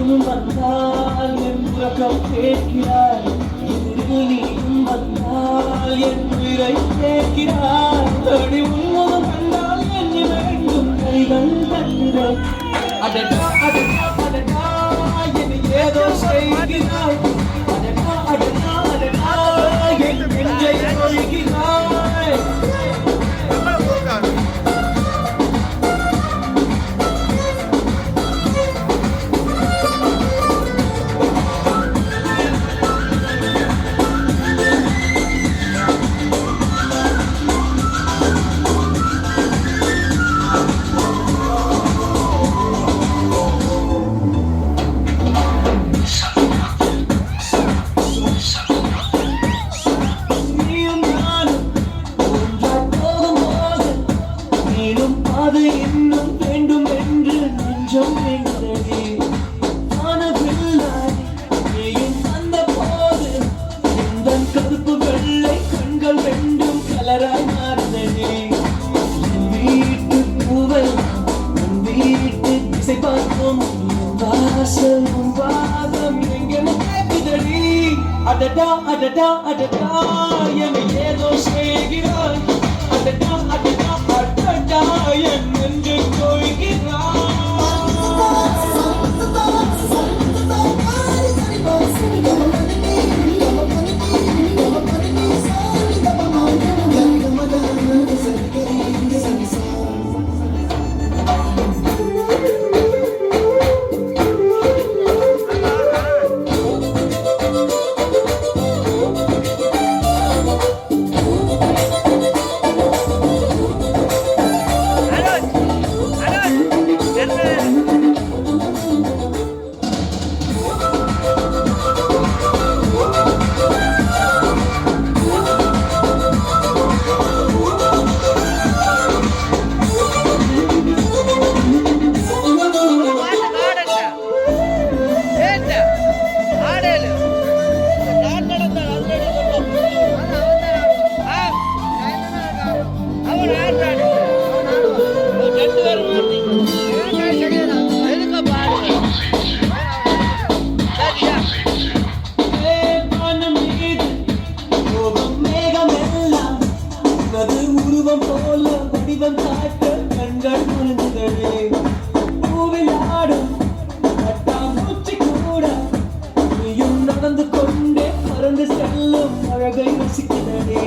நானும் வந்தால் என் உறக்கம் கேட்கிறாய், எதிரில் நீயும் வந்தால் என் உயிரை கேட்கிறாய். அடி உன்முகம் கண்டால் என்னை வேண்டும் கைகள் தட்டுகிறாய். அடடா அடடா அடடா என்னை ஏதோ செய்கிறாய். அடடா அடடா அடடா என் நெஞ்சை கொள்கிறாய். அது இன்னும் வேண்டும் என்று நெஞ்சம் எங்களே ஆனவில்லாய் நீயும் வந்த போது இந்த கருப்பு வெள்ளை கண்கள் ரெண்டும் கலராய் மாறினே. வீட்டு பூவை வீட்டு திசை பார்க்கும் வாசல் வாதம் எங்கே கேட்குதடி. அடடா அடடா அடடா என்னை ஏதோ செய்கிறாய். அடடா அடடா அடடா என் நெஞ்சை கொள்கிறாய். உருவம் போல வடிவம் காட்ட கண்கள் முழுந்ததே. பூவில் ஆடும் பட்டாம்பூச்சி கூட நீயும் நடந்து கொண்டே பறந்து செல்லும் அழகை ரசிக்கிறதே.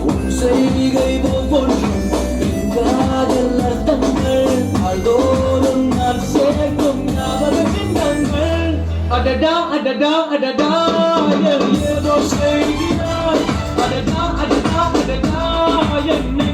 உன் செய்கை ஒவ்வொன்றும் காதல் அர்த்தங்கள் அதோறும் நான் சேர்க்கும் ஞாபக பின்னங்கள். அடடா அடடா அடடா ஏதோ செய்கிறாய். அடடா அடடா அடடா என்னை